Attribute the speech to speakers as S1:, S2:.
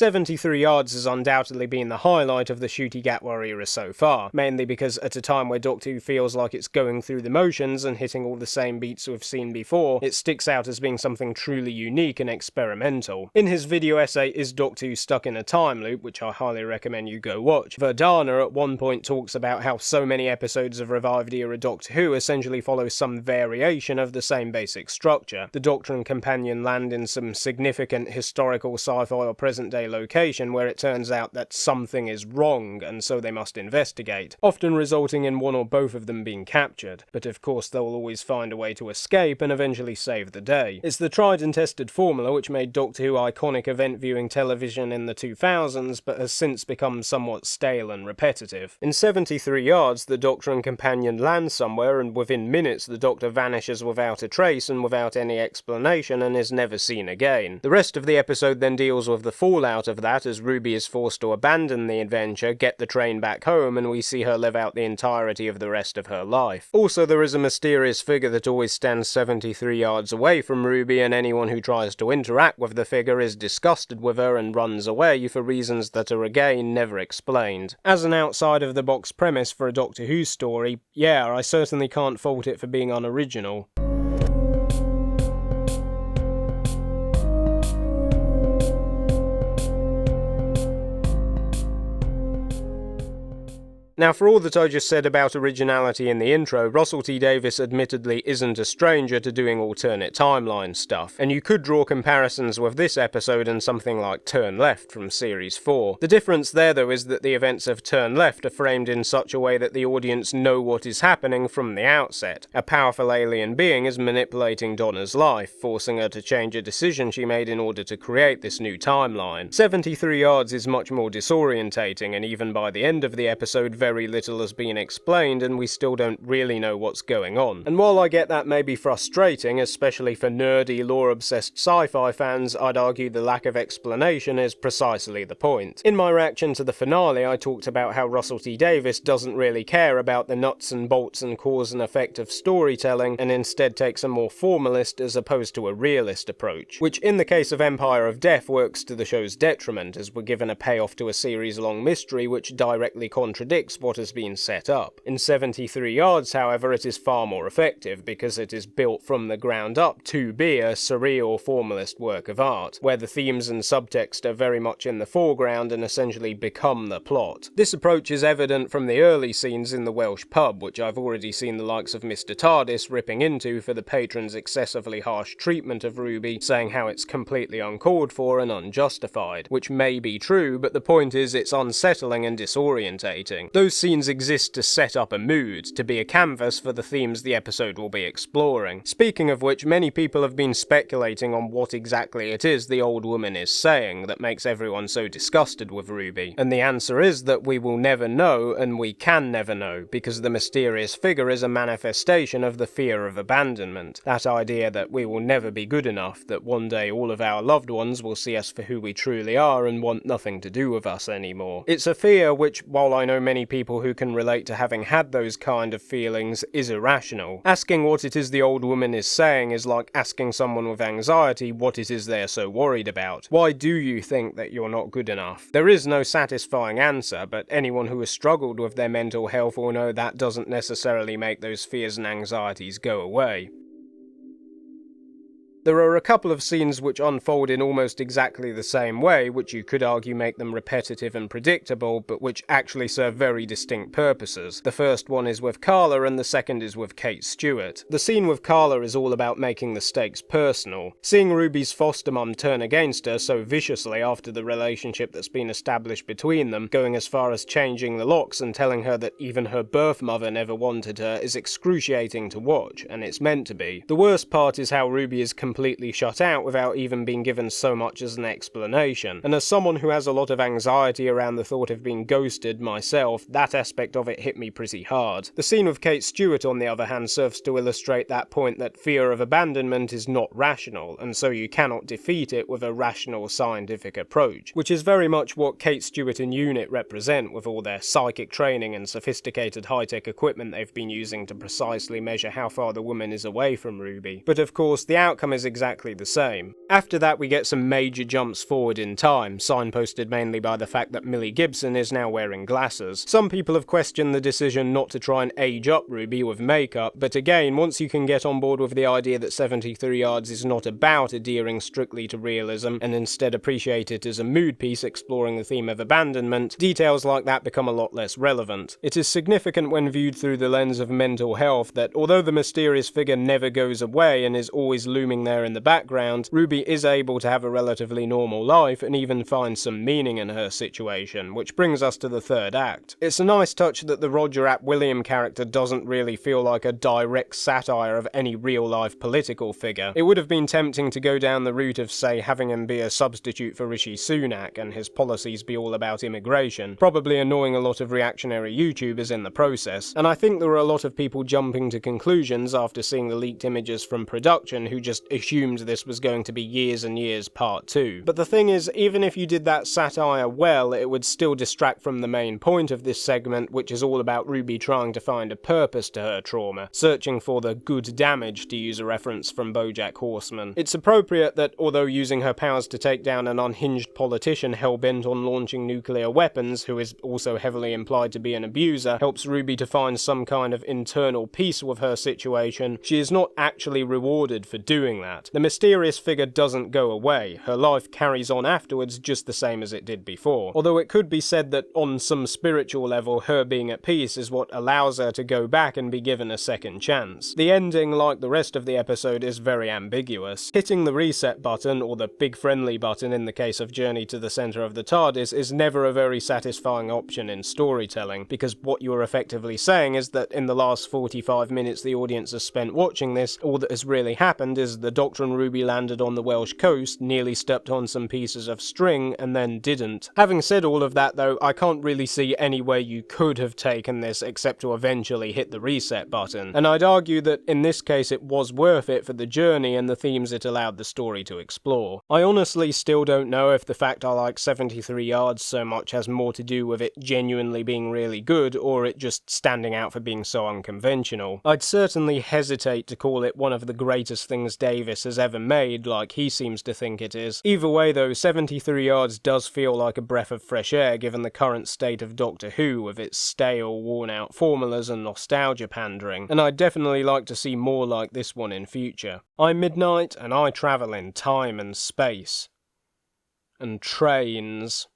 S1: 73 yards has undoubtedly been the highlight of the Ncuti Gatwa era so far, mainly because at a time where Doctor Who feels like it's going through the motions and hitting all the same beats we've seen before, it sticks out as being something truly unique and experimental. In his video essay Is Doctor Who Stuck in a Time Loop, which I highly recommend you go watch, Verdana at one point talks about how so many episodes of revived era Doctor Who essentially follow some variation of the same basic structure. The Doctor and companion land in some significant historical sci-fi or present-day location where it turns out that something is wrong and so they must investigate, often resulting in one or both of them being captured, but of course they'll always find a way to escape and eventually save the day. It's the tried and tested formula which made Doctor Who iconic event viewing television in the 2000s, but has since become somewhat stale and repetitive. In 73 yards, the Doctor and companion land somewhere, and within minutes the Doctor vanishes without a trace and without any explanation and is never seen again. The rest of the episode then deals with the fallout of that as Ruby is forced to abandon the adventure, get the train back home, and we see her live out the entirety of the rest of her life. Also, there is a mysterious figure that always stands 73 yards away from Ruby, and anyone who tries to interact with the figure is disgusted with her and runs away for reasons that are again never explained. As an outside-of-the-box premise for a Doctor Who story, yeah, I certainly can't fault it for being unoriginal. Now, for all that I just said about originality in the intro, Russell T Davies admittedly isn't a stranger to doing alternate timeline stuff, and you could draw comparisons with this episode and something like Turn Left from Series 4. The difference there, though, is that the events of Turn Left are framed in such a way that the audience know what is happening from the outset. A powerful alien being is manipulating Donna's life, forcing her to change a decision she made in order to create this new timeline. 73 yards is much more disorientating, and even by the end of the episode, very little has been explained and we still don't really know what's going on. And while I get that may be frustrating, especially for nerdy, lore-obsessed sci-fi fans, I'd argue the lack of explanation is precisely the point. In my reaction to the finale, I talked about how Russell T Davies doesn't really care about the nuts and bolts and cause and effect of storytelling, and instead takes a more formalist as opposed to a realist approach, which in the case of Empire of Death works to the show's detriment, as we're given a payoff to a series-long mystery which directly contradicts what has been set up. In 73 yards, however, it is far more effective, because it is built from the ground up to be a surreal formalist work of art, where the themes and subtext are very much in the foreground and essentially become the plot. This approach is evident from the early scenes in the Welsh pub, which I've already seen the likes of Mr. TARDIS ripping into for the patrons' excessively harsh treatment of Ruby, saying how it's completely uncalled for and unjustified, which may be true, but the point is it's unsettling and disorientating. Those scenes exist to set up a mood, to be a canvas for the themes the episode will be exploring. Speaking of which, many people have been speculating on what exactly it is the old woman is saying that makes everyone so disgusted with Ruby, and the answer is that we will never know, and we can never know, because the mysterious figure is a manifestation of the fear of abandonment, that idea that we will never be good enough, that one day all of our loved ones will see us for who we truly are and want nothing to do with us anymore. It's a fear which, while I know many people who can relate to having had those kind of feelings, is irrational. Asking what it is the old woman is saying is like asking someone with anxiety what it is they're so worried about. Why do you think that you're not good enough? There is no satisfying answer, but anyone who has struggled with their mental health will know that doesn't necessarily make those fears and anxieties go away. There are a couple of scenes which unfold in almost exactly the same way, which you could argue make them repetitive and predictable, but which actually serve very distinct purposes. The first one is with Carla, and the second is with Kate Stewart. The scene with Carla is all about making the stakes personal. Seeing Ruby's foster mum turn against her so viciously after the relationship that's been established between them, going as far as changing the locks and telling her that even her birth mother never wanted her, is excruciating to watch, and it's meant to be. The worst part is how Ruby is completely shut out without even being given so much as an explanation, and as someone who has a lot of anxiety around the thought of being ghosted myself, that aspect of it hit me pretty hard. The scene with Kate Stewart, on the other hand, serves to illustrate that point that fear of abandonment is not rational, and so you cannot defeat it with a rational scientific approach, which is very much what Kate Stewart and UNIT represent, with all their psychic training and sophisticated high-tech equipment they've been using to precisely measure how far the woman is away from Ruby. But of course, the outcome is is exactly the same. After that we get some major jumps forward in time, signposted mainly by the fact that Millie Gibson is now wearing glasses. Some people have questioned the decision not to try and age up Ruby with makeup, but again, once you can get on board with the idea that 73 Yards is not about adhering strictly to realism and instead appreciate it as a mood piece exploring the theme of abandonment, details like that become a lot less relevant. It is significant when viewed through the lens of mental health that although the mysterious figure never goes away and is always looming there in the background, Ruby is able to have a relatively normal life and even find some meaning in her situation, which brings us to the third act. It's a nice touch that the Roger ap Gwilliam character doesn't really feel like a direct satire of any real-life political figure. It would have been tempting to go down the route of, say, having him be a substitute for Rishi Sunak and his policies be all about immigration, probably annoying a lot of reactionary YouTubers in the process, and I think there were a lot of people jumping to conclusions after seeing the leaked images from production who just assumed this was going to be Years and Years Part 2. But the thing is, even if you did that satire well, it would still distract from the main point of this segment, which is all about Ruby trying to find a purpose to her trauma, searching for the good damage, to use a reference from BoJack Horseman. It's appropriate that, although using her powers to take down an unhinged politician hell-bent on launching nuclear weapons, who is also heavily implied to be an abuser, helps Ruby to find some kind of internal peace with her situation, she is not actually rewarded for doing that. The mysterious figure doesn't go away, her life carries on afterwards just the same as it did before. Although it could be said that on some spiritual level, her being at peace is what allows her to go back and be given a second chance. The ending, like the rest of the episode, is very ambiguous. Hitting the reset button, or the big friendly button in the case of Journey to the Centre of the TARDIS, is never a very satisfying option in storytelling, because what you are effectively saying is that in the last 45 minutes the audience has spent watching this, all that has really happened is the Doctor and Ruby landed on the Welsh coast, nearly stepped on some pieces of string, and then didn't. Having said all of that though, I can't really see any way you could have taken this except to eventually hit the reset button, and I'd argue that in this case it was worth it for the journey and the themes it allowed the story to explore. I honestly still don't know if the fact I like 73 Yards so much has more to do with it genuinely being really good, or it just standing out for being so unconventional. I'd certainly hesitate to call it one of the greatest things Davies has ever made, like he seems to think it is. Either way though, 73 Yards does feel like a breath of fresh air given the current state of Doctor Who, with its stale, worn-out formulas and nostalgia pandering, and I'd definitely like to see more like this one in future. I'm Midnight, and I travel in time and space. And trains.